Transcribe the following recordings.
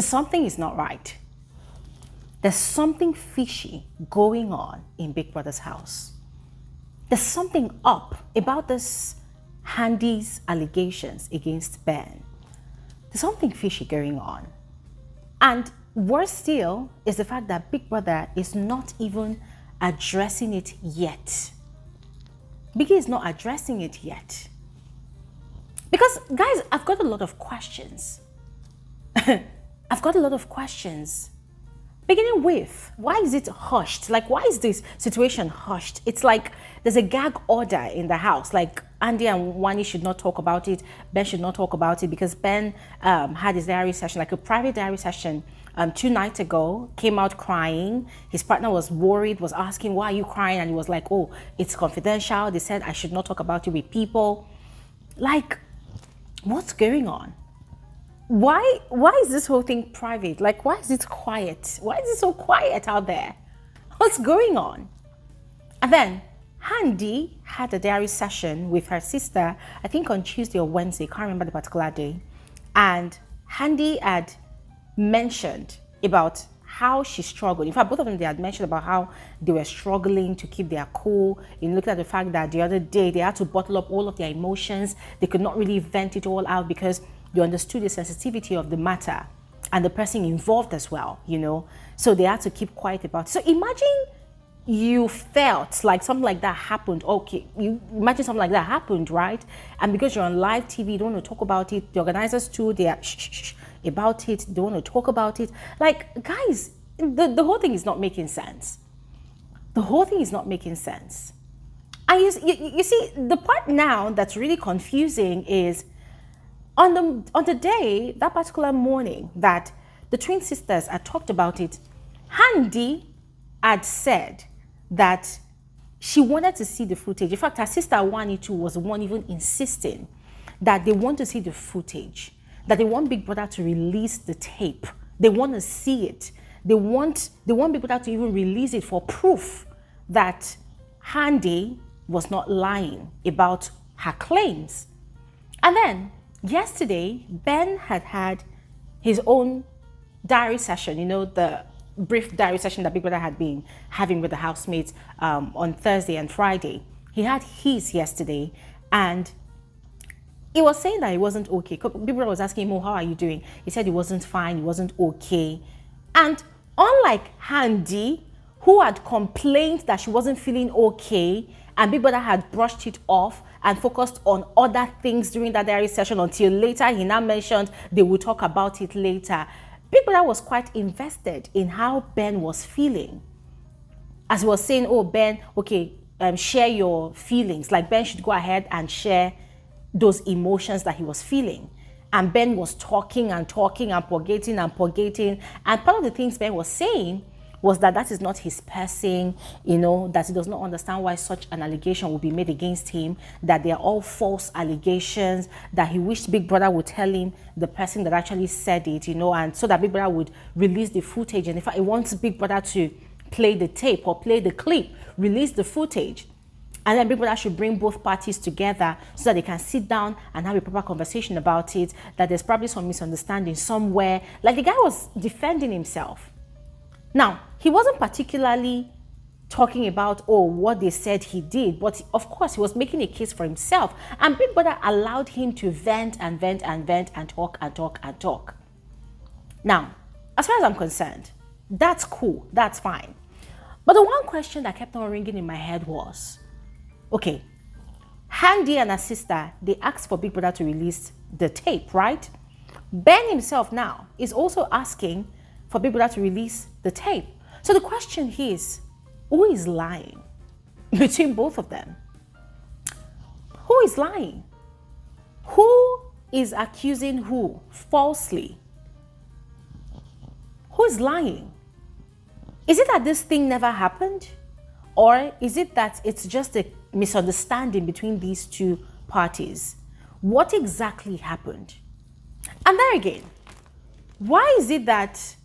something is not right. There's something fishy going on in Big Brother's house. There's something up about this Handi'S allegations against Ben. There's something fishy going on. And worse still is the fact that Big Brother is not even addressing it yet. Biggie is not addressing it yet. Because, guys, I've got a lot of questions. I've got a lot of questions. Beginning with, why is it hushed? Like, why is this situation hushed? It's like there's a gag order in the house. Like, Ndi and Wani should not talk about it. Ben should not talk about it because Ben had his diary session, like a private diary session 2 nights ago, came out crying. His partner was worried, was asking, why are you crying? And he was like, oh, it's confidential. They said I should not talk about it with people. Like, what's going on? Why is this whole thing private? Like, why is it quiet? Why is it so quiet out there? What's going on? And then Handi had a diary session with her sister, I think on Tuesday or Wednesday, can't remember the particular day. And Handi had mentioned about how she struggled. In fact, both of them, they had mentioned about how they were struggling to keep their cool. In looking at the fact that the other day they had to bottle up all of their emotions. They could not really vent it all out because they understood the sensitivity of the matter and the person involved as well, you know. So they had to keep quiet about it. So imagine you felt like something like that happened. Okay, you imagine something like that happened, right? And because you're on live TV, you don't want to talk about it. The organizers too, they are shh about it. They want to talk about it. Like, guys, the whole thing is not making sense. The whole thing is not making sense. And you see, the part now that's really confusing is on the day, that particular morning that the twin sisters had talked about it, Handi had said that she wanted to see the footage. In fact, her sister Wannixhandi was the one even insisting that they want to see the footage, that they want Big Brother to release the tape. They want to see it. They want Big Brother to even release it for proof that Handi was not lying about her claims. And then yesterday, Ben had his own diary session, you know, the brief diary session that Big Brother had been having with the housemates on Thursday and Friday. He had his yesterday, and he was saying that he wasn't okay. Big Brother was asking him, oh, how are you doing? He said he wasn't fine, he wasn't okay. And unlike Handi, who had complained that she wasn't feeling okay, and Big Brother had brushed it off and focused on other things during that diary session until later he now mentioned they will talk about it later. Big Brother was quite invested in how Ben was feeling. As he was saying, oh, Ben, okay, share your feelings. Like, Ben should go ahead and share those emotions that he was feeling. And Ben was talking and talking and purgating and purgating. And part of the things Ben was saying was that is not his person, you know, that he does not understand why such an allegation would be made against him, that they are all false allegations, that he wished Big Brother would tell him the person that actually said it, you know, and so that Big Brother would release the footage. And in fact, he wants Big Brother to play the tape or play the clip, release the footage. And then Big Brother should bring both parties together so that they can sit down and have a proper conversation about it, that there's probably some misunderstanding somewhere. Like, the guy was defending himself. Now, he wasn't particularly talking about, oh, what they said he did, but of course he was making a case for himself. And Big Brother allowed him to vent and vent and vent and talk and talk and talk. Now, as far as I'm concerned, that's cool, that's fine. But the one question that kept on ringing in my head was, okay, Handi and her sister, they asked for Big Brother to release the tape, right? Ben himself now is also asking for Big Brother to release the tape. So the question is, who is lying between both of them? Who is lying? Who is accusing who falsely? Who is lying? Is it that this thing never happened? Or is it that it's just a misunderstanding between these two parties? What exactly happened? And there again, why is it that,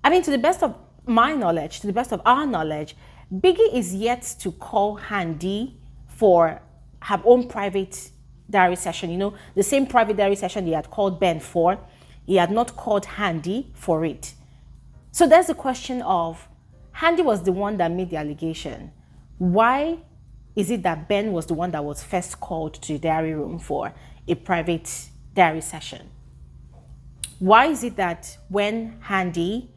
I mean, to the best of my knowledge, to the best of our knowledge, Biggie is yet to call Handi for her own private diary session. You know, the same private diary session he had called Ben for. He had not called Handi for it. So there's the question of, Handi was the one that made the allegation. Why is it that Ben was the one that was first called to the diary room for a private diary session? Why is it that when Handi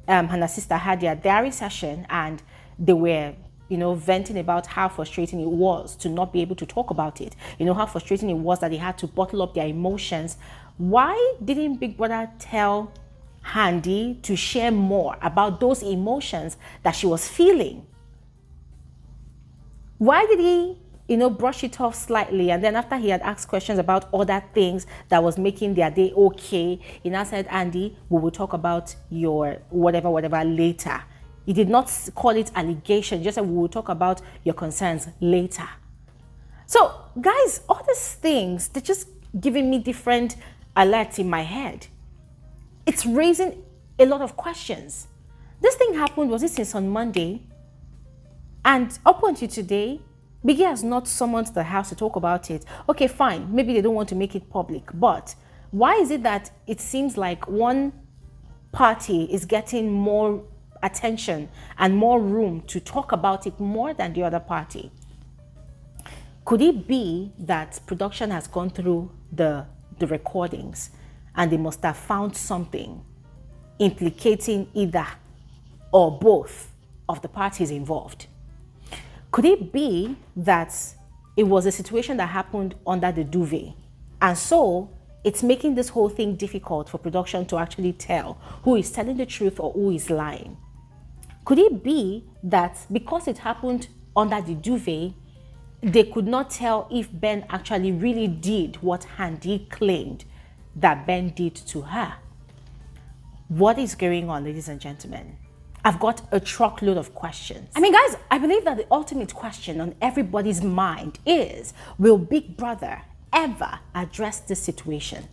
and her sister had their diary session and they were, venting about how frustrating it was to not be able to talk about it, how frustrating it was that they had to bottle up their emotions, why didn't Big Brother tell Handi to share more about those emotions that she was feeling? Why did he, brush it off slightly, and then after he had asked questions about other things that was making their day okay, he now said, Andy, we will talk about your whatever later. He did not call it allegation, just said we will talk about your concerns later. So guys, all these things, they're just giving me different alerts in my head. It's raising a lot of questions. This thing happened, was it since on Monday? And up until today, Biggie has not summoned the house to talk about it. Okay, fine. Maybe they don't want to make it public. But why is it that it seems like one party is getting more attention and more room to talk about it more than the other party? Could it be that production has gone through the recordings and they must have found something implicating either or both of the parties involved? Could it be that it was a situation that happened under the duvet, and so it's making this whole thing difficult for production to actually tell who is telling the truth or who is lying? Could it be that because it happened under the duvet, they could not tell if Ben actually really did what Handi claimed that Ben did to her? What is going on, ladies and gentlemen? I've got a truckload of questions. I mean, guys, I believe that the ultimate question on everybody's mind is, will Big Brother ever address this situation?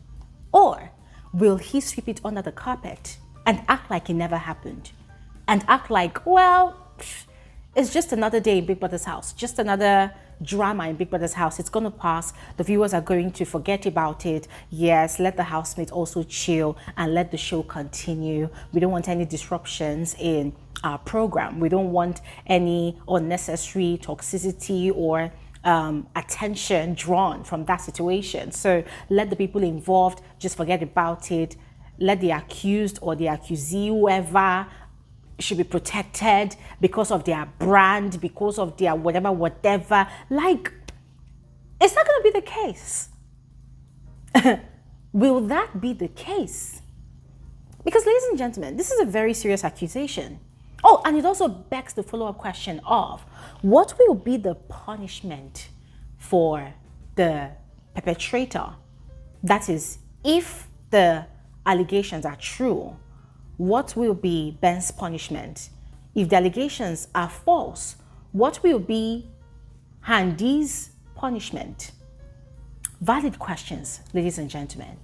Or will he sweep it under the carpet and act like it never happened? And act like, well, it's just another day in Big Brother's house, just another drama in Big Brother's house. It's going to pass. The viewers are going to forget about it. Yes, let the housemates also chill and let the show continue. We don't want any disruptions in our program. We don't want any unnecessary toxicity or attention drawn from that situation. So let the people involved just forget about it. Let the accused or the accusee, whoever, should be protected because of their brand, because of their whatever. Like, it's not going to be the case. Will that be the case? Because, ladies and gentlemen, this is a very serious accusation. Oh, and it also begs the follow-up question of, what will be the punishment for the perpetrator? That is, if the allegations are true, what will be Ben's punishment? If the allegations are false, what will be Handi's punishment? Valid questions, ladies and gentlemen.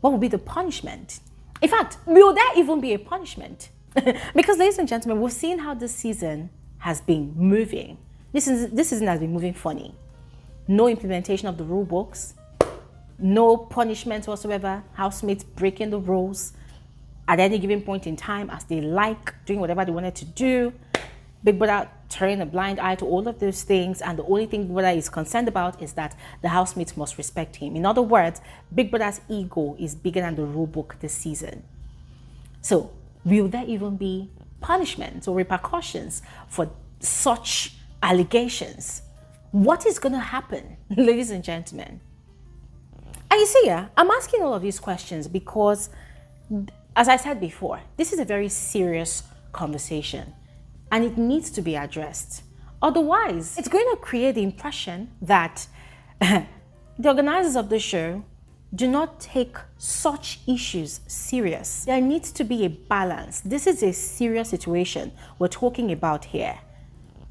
What will be the punishment? In fact, will there even be a punishment? Because, ladies and gentlemen, we've seen how this season has been moving. This season has been moving funny. No implementation of the rule books, no punishment whatsoever, housemates breaking the rules at any given point in time as they like, doing whatever they wanted to do. Big Brother turning a blind eye to all of those things, and the only thing Big Brother is concerned about is that the housemates must respect him. In other words, Big Brother's ego is bigger than the rule book this season. So, will there even be punishments or repercussions for such allegations? What is going to happen, ladies and gentlemen? And you see, I'm asking all of these questions because, as I said before, this is a very serious conversation and it needs to be addressed. Otherwise, it's going to create the impression that the organizers of the show do not take such issues serious. There needs to be a balance. This is a serious situation we're talking about here.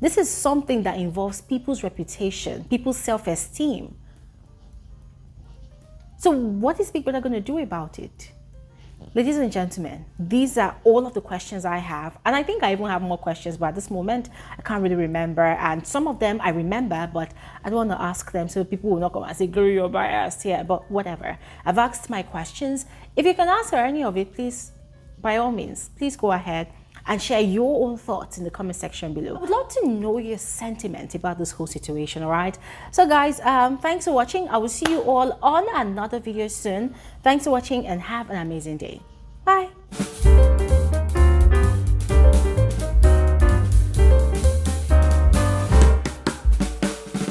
This is something that involves people's reputation, people's self-esteem. So what is Big Brother going to do about it? Ladies and gentlemen, these are all of the questions I have. And I think I even have more questions, but at this moment, I can't really remember. And some of them I remember, but I don't want to ask them so people will not come and say, girl, you're biased here, but whatever. I've asked my questions. If you can answer any of it, please, by all means, please go ahead and share your own thoughts in the comment section below. I would love to know your sentiment about this whole situation, all right? So guys, thanks for watching. I will see you all on another video soon. Thanks for watching and have an amazing day.